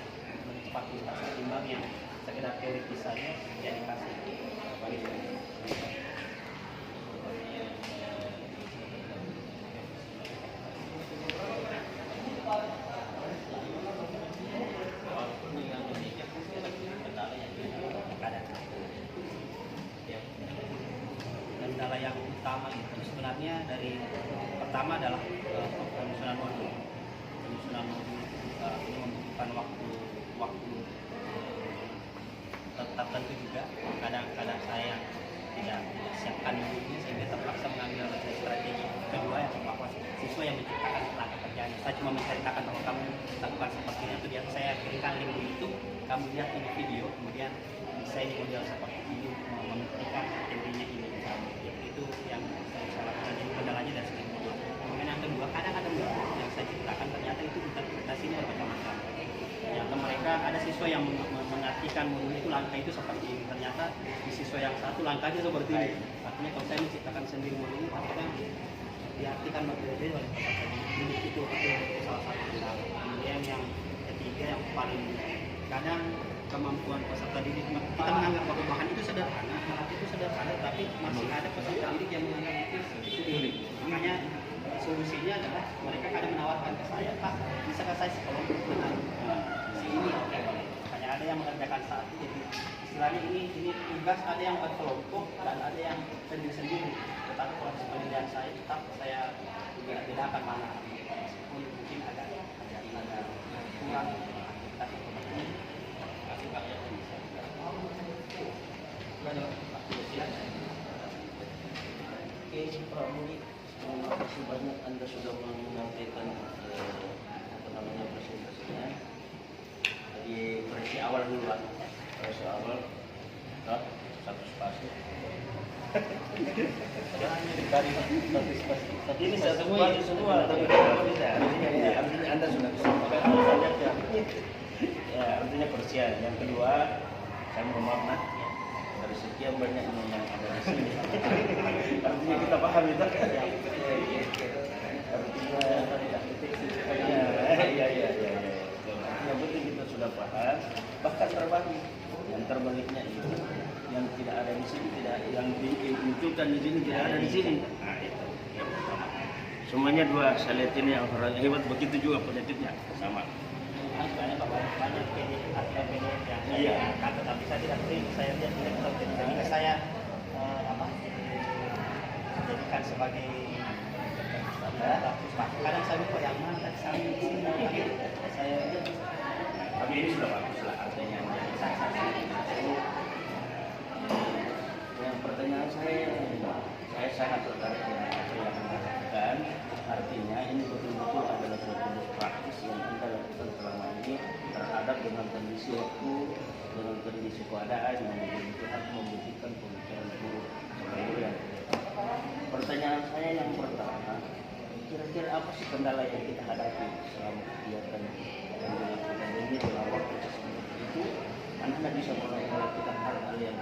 mencepat ketimbang yang sekedar teoritis saja yang dikasih. Kendala yang utama itu sebenarnya dari pertama adalah penyusunan modul. Penyusunan modul ini membutuhkan waktu tertentu juga. Kadang-kadang saya tidak siapkan dulunya sehingga terpaksa mengambil strategi kedua yang bahwa siswa yang menciptakan langkah kerjanya. Saya cuma menceritakan bahwa kamu lakukan seperti itu, dia saya kirimkan link di YouTube, kamu lihat ini video, kemudian saya ini model seperti ini, membuktikan teorinya ini. Itu yang saya lakukan. Jadi kendalanya dari segi modul. Kemudian yang kedua, kadang-kadang yang saya ciptakan ternyata itu interpretasinya bermacam-macam. Ternyata mereka ada siswa yang mengartikan modul itu langkah itu seperti ini, ternyata di siswa yang satu langkahnya seperti ini. Artinya kalau saya menciptakan sendiri modul ini, ternyata diartikan berbeda oleh peserta didik. Itu salah satu kendala. Kemudian yang ketiga yang paling kadang kemampuan peserta didik, kita menganggap bahwa bahan itu sederhana, tapi masih ada peserta didik yang menganggap itu sulit. Makanya solusinya adalah mereka kadang menawarkan ke saya, Pak, bisakah saya sekelompok dengan si ini? Hanya ada yang mengerjakan satu, jadi istilahnya ini tugas ada yang berkelompok dan ada yang sendiri-sendiri. Tetapi proses penelitian saya tetap saya bedakan mana, meskipun mungkin agak kurang aktivitas seperti ini. Oke, Pak Mudi, terima kasih banyak Anda sudah menyampaikan presentasinya. Jadi versi awal dulu lah, versi awal, satu spasi. Ini satu spasi semua, tapi tidak bisa. Artinya Anda sudah bisa. Ya, artinya persian. Yang kedua, saya mohon maaf dari sekian banyak yang ada di sini. Artinya kita paham itu. Artinya yang penting kita sudah paham. Bahkan terbalik. Yang terbaliknya itu yang tidak ada di sini, tidak yang dimunculkan wujudkan di sini tidak ada di sini. Nah itu yang pertama. Semuanya dua, saya lihat ini orang hebat, begitu juga positifnya sama. Sebenarnya banyak PDF yang Iya. saya tapi saya tidak print, saya lihat tidak tahu jadi saya jadikan sebagai kadang saya lupa yang mana tadi saya di sini saya lihat. Tapi ini sudah bagus lah artinya. Yang pertanyaan saya sangat tertarik dengan apa yang Anda lakukan. Artinya ini betul-betul adalah suatu praktis yang Anda lakukan selama ini terhadap dengan kondisi waktu, dengan kondisi keadaan yang betul-betul membuktikan pemikiran guru yang. Pertanyaan saya yang pertama, kira-kira apa sih kendala yang kita hadapi selama kegiatan yang dilakukan ini dalam waktu seperti itu? Anda bisa melakukan hal-hal yang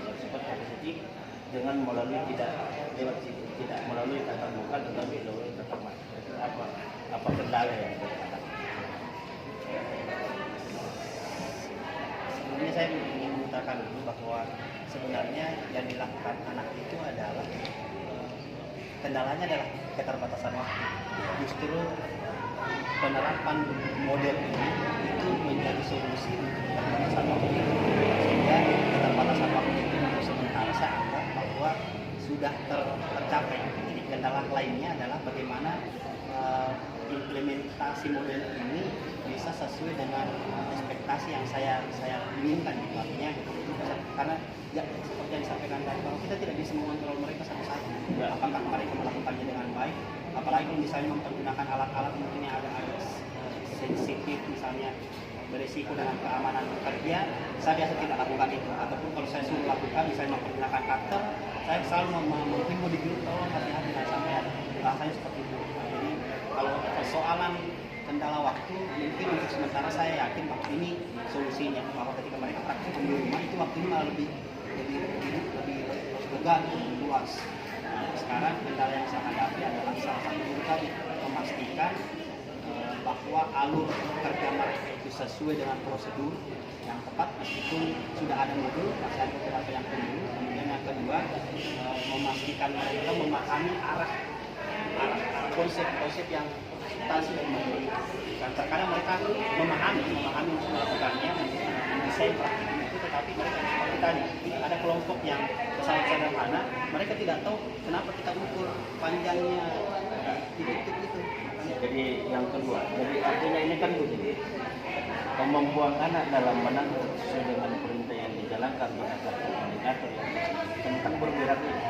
bersifat positif dengan melalui tidak melalui tatap muka tetapi melalui tatap mata. Apa kendala yang dihadapi? Sebelumnya saya ingin mengutarakan dulu bahwa sebenarnya yang dilakukan anak itu adalah kendalanya adalah keterbatasan waktu. Justru penerapan model ini itu menjadi solusi untuk keterbatasan waktu itu. Sehingga keterbatasan waktu itu untuk sementara saya anggap bahwa sudah tercapai. Jadi kendala lainnya adalah bagaimana implementasi model ini bisa sesuai dengan ekspektasi yang saya inginkan gitu. Artinya karena ya, seperti yang disampaikan tadi bahwa kita tidak bisa mengontrol mereka satu-satu. Apakah mereka melakukannya dengan baik? Apalagi kalau misalnya mempergunakan alat-alat mungkin yang ada sensitif, misalnya berisiko dengan keamanan kerja, saya biasa tidak lakukan itu. Ataupun kalau saya suruh lakukan, misalnya mempergunakan cutter, saya selalu menghimbau di grup, tolong hati-hati jangan sampai bahasanya seperti itu. Jadi kalau persoalan kendala waktu, mungkin untuk sementara saya yakin bahwa ini solusinya, bahwa ketika mereka praktik di rumah itu waktunya malah lebih lega, lebih luas. Nah, sekarang kendala yang saya hadapi adalah salah satu itu tadi memastikan bahwa alur kerja mereka itu sesuai dengan prosedur yang tepat, meskipun sudah ada modul, masih ada beberapa yang perlu. Kemudian yang kedua, memastikan mereka memahami arah konsep-konsep yang presentasi dari modul itu. Dan terkadang mereka memahami untuk melakukannya, mendesain praktiknya itu, tetapi mereka seperti tadi, ada kelompok yang sangat sederhana, mereka tidak tahu kenapa kita ukur panjangnya titik itu. Jadi yang kedua, jadi artinya ini kan begini, kemampuan anak dalam menangkap sesuai dengan perintah yang dijalankan berdasarkan indikator yang disebutkan kan berbeda-beda.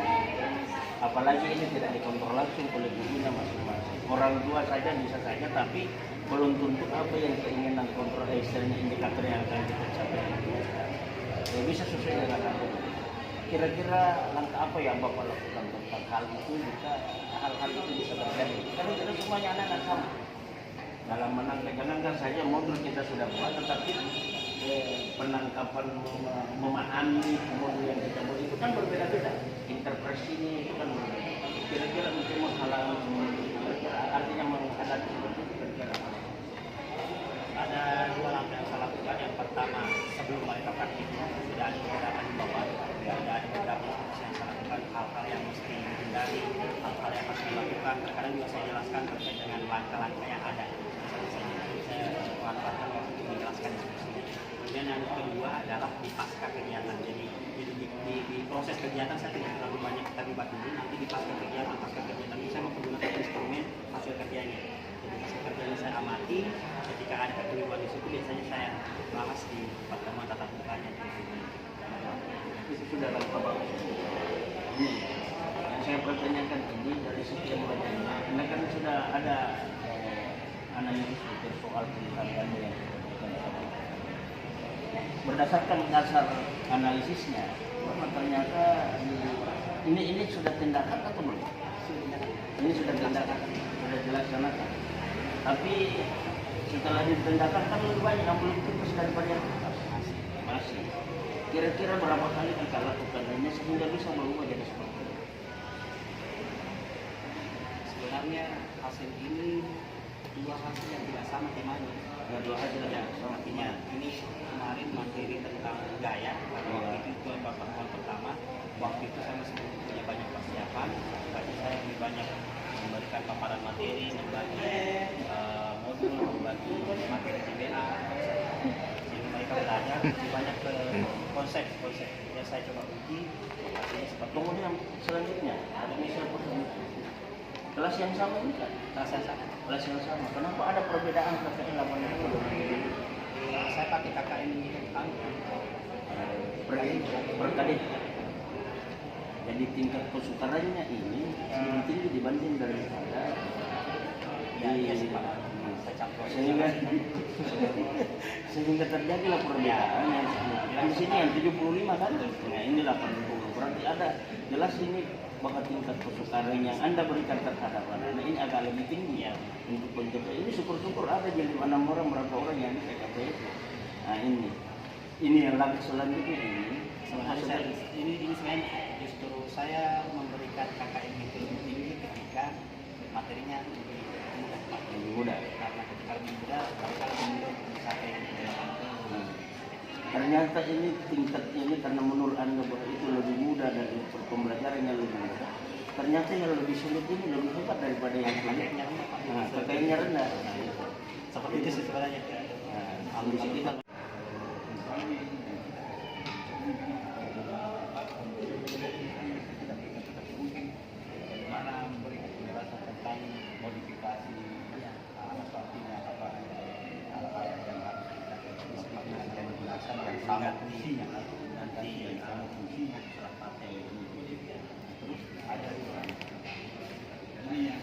Apalagi ini tidak dikontrol langsung oleh gurunya masing-masing. Orang tua saja bisa saja, tapi belum tentu apa yang keinginan kontrol istilahnya indikator yang akan kita capai. Ya, bisa sesuai dengan apa. Kira-kira langkah apa yang Bapak lakukan tentang hal itu jika hal-hal itu bisa terjadi? Karena tidak semuanya anak-anak sama. Dalam menangkap, jangankan saja modul kita sudah buat, tetapi penangkapan memahami modul yang kita buat itu kan berbeda-beda. Interpretasinya itu kan berbeda. Kira-kira mungkin menghalang, artinya menghadapi seperti itu kira-kira. Ada dua langkah yang saya lakukan. Yang pertama, sebelum mereka praktiknya sudah ada beberapa himbauan, ada beberapa instruksi yang saya lakukan, hal-hal yang mesti dihindari, hal-hal yang harus dilakukan. Terkadang juga saya jelaskan terkait dengan langkah-langkah yang ada. Saya manfaatkan untuk menjelaskan instruksinya. Kemudian yang kedua adalah di pasca kegiatan. Jadi di proses kegiatan saya tidak terlalu banyak terlibat dulu. Nanti di pasca kegiatan ini saya menggunakan instrumen hasil kerjanya. Jadi hasil kerjanya saya amati. Ketika ada kekeliruan di situ, biasanya saya bahas di pertemuan tatap mukanya. Itu sudah langkah bagus. Ini yang saya pertanyakan ini dari sekian banyaknya, ini kan sudah ada analisis untuk soal pilihan ganda yang berdasarkan dasar analisisnya, ternyata ini sudah tindakan atau belum? Ini sudah tindakan, sudah dilaksanakan. Tapi setelah ditindakan kan lebih banyak yang belum tuntas daripada yang tuntas. Masih. Kira-kira berapa kali kita lakukan ini sehingga bisa berubah jadi seperti itu? Sebenarnya hasil ini dua hasil yang tidak sama temanya. Dua hasil yang sama. Artinya ini kemarin materi tentang gaya, waktu itu pertemuan pertama, waktu itu saya masih punya banyak banyak memberikan paparan materi, membagi modul, membagi materi GBA, sehingga mereka belajar lebih banyak ke konsep yang saya coba uji. Hasilnya seperti Kemudian selanjutnya ada misalnya kelas yang sama ini kan? Kelas yang sama. Kenapa ada perbedaan KKN 80? saya pakai KKN ini kan Berkali. Jadi tingkat kesukarannya ini lebih tinggi dibanding daripada sehingga terjadilah perbedaan yang di sini yang 75 kan, nah ini 80, berarti ada jelas ini bahwa tingkat kesukaran yang Anda berikan terhadap anak ini agak lebih tinggi ya untuk pencoba ini. Syukur-syukur ada jadi 6 orang berapa orang yang di PKP itu. Nah ini yang lagi selanjutnya ini sebenarnya justru saya memberikan KKN itu lebih tinggi ketika materinya lebih mudah, karena ketika lebih mudah mereka lebih mudah mencapai ternyata ini tingkat ini karena menurut Anda bahwa itu lebih mudah dan pembelajarannya lebih mudah. Ternyata yang lebih sulit ini lebih hebat daripada yang sulit. KKN-nya rendah. Seperti itu sih sebenarnya. Ambisi kita. Mana memberikan penjelasan tentang modifikasi artinya apa alat-alat yang harus kita gunakan yang sama fungsinya nanti sama fungsinya setelah pakai terus ada ini yang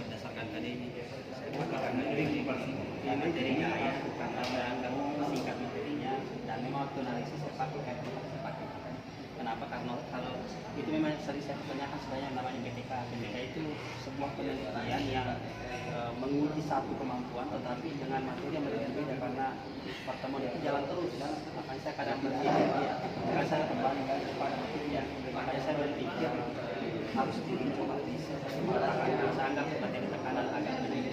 berdasarkan tadi saya pakai materinya ya karena menganggap singkat materinya dan memang waktu analisis saya pakai kenapa? Karena kalau itu memang sering saya tanyakan sebenarnya namanya BTK itu sebuah penelitian yang menguji satu kemampuan tetapi dengan materi yang berbeda karena pertemuan itu jalan terus kan, makanya saya kadang berpikir karena saya kembali kepada materinya, makanya saya berpikir harus dicoba saya anggap materi tekanan agak lebih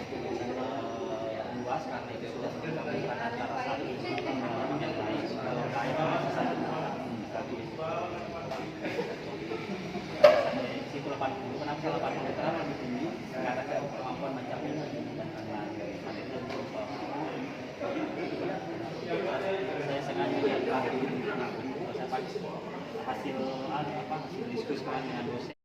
luas karena itu sudah digabungkan antara satu yang lain kalau lain masih satu situ 80 kenapa 80 karena lebih tinggi karena ada kemampuan mencapai dan karena saya sengaja lihat saya pakai hasil diskusi dengan dosen